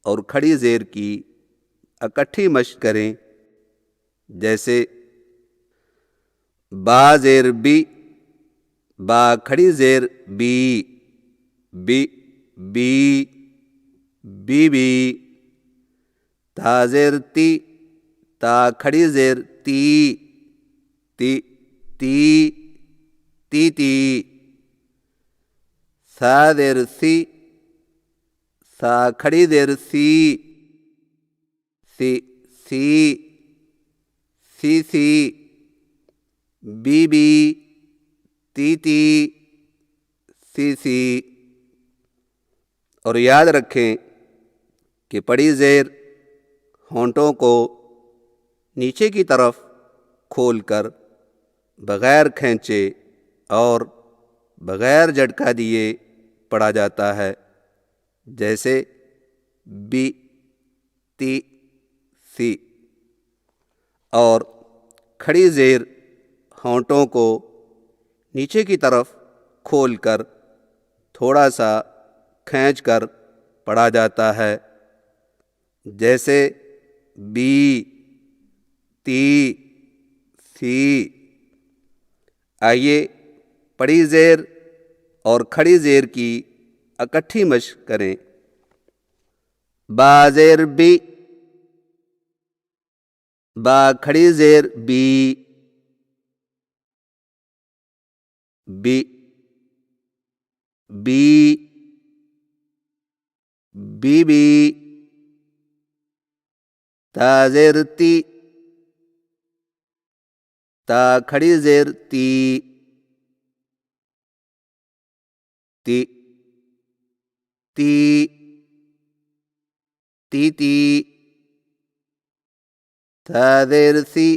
اور کھڑی زیر کی اکٹھی مشق کریں، جیسے با زیر بی، با کھڑی زیر بی، بی بی، بی بی، تا زیر تی، تا کھڑی زیر تی، تی تی، تی تی، سا زیر سی، سا کھڑی زیر سی، سی سی، سی سی، بی بی، تی تی، سی سی۔ اور یاد رکھیں کہ پڑی زیر ہونٹوں کو نیچے کی طرف کھول کر بغیر کھینچے اور بغیر جھٹکا دیے پڑھا جاتا ہے، جیسے بی، تی، سی۔ اور کھڑی زیر ہونٹوں کو نیچے کی طرف کھول کر تھوڑا سا کھینچ کر پڑھا جاتا ہے، جیسے بی، تی، سی۔ آئیے پڑی زیر اور کھڑی زیر کی اکٹھی مشق کریں۔ با زیر بی، با کھڑی زیر بی، بی بی، بی بی، تا زیر تی، تا کھڑی زیر تی، تی تی، تی تی، تا زیر سی،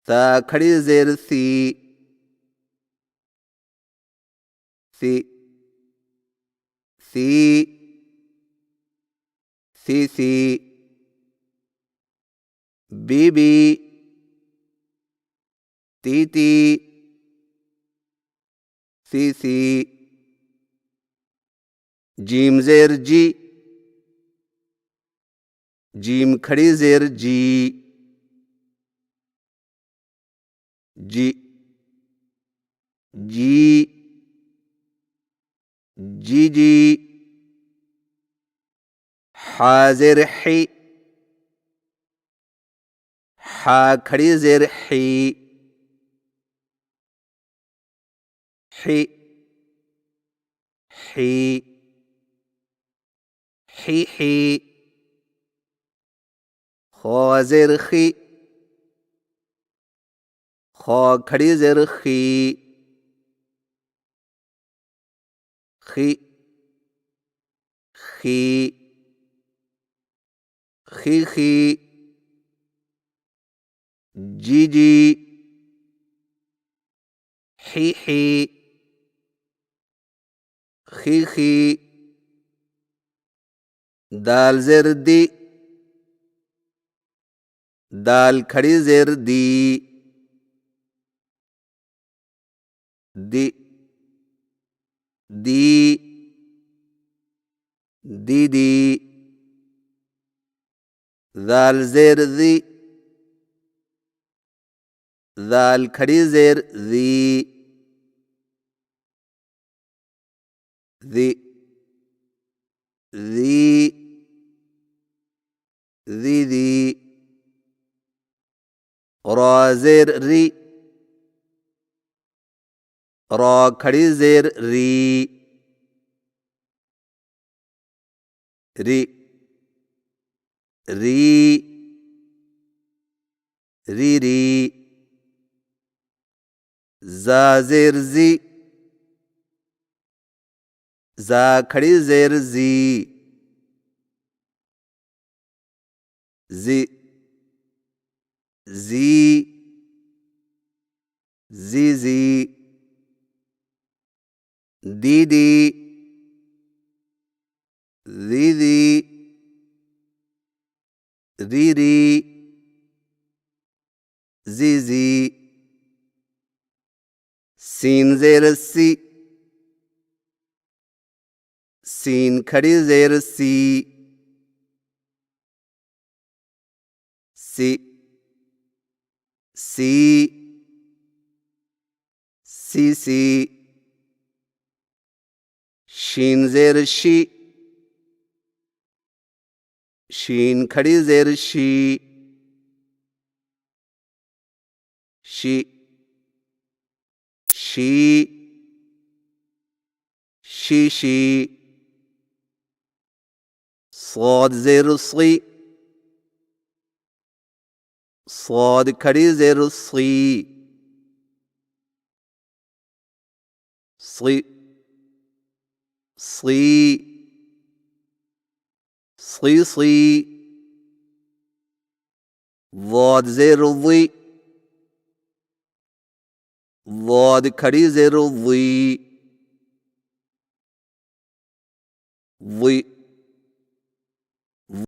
تا کھڑی زیر سی، سی سی، سی سی، بی بی، تی تی، سی سی۔ جیم زیر جی، جیم کھڑی زیر جی، جی جی، جی جی۔ حا زیر حی، حا کھڑی زیر حی، حی حی، حی حی۔ خا زیر خی، خا کھڑی زیر خی، خی خی، خی خی۔ جی جی، حی حی، خی خی۔ دال زیر دی، دال کھڑی زیر دی، دی دی، دی دی۔ ذال زیر زی، ذال کھڑی زیر زی، زی زی، زی زی۔ را زیر ری، را کھڑی زیر ری، ری ری، ری ری۔ زا زیر زی، زا کھڑی زیر زی، زی زی، زی زی۔ دی دی، دی دی، ری ری، زی زی۔ سین زیر سی، سین کھڑی زیر سی سی سی سی سی شین زیر شی شین کھڑی زیر شی شی شی شی شی صاد زیر صی صاد کھڑی زیر صی صی صی صی صی ضاد زیر ضی ضاد کھڑی زیر ضی ضی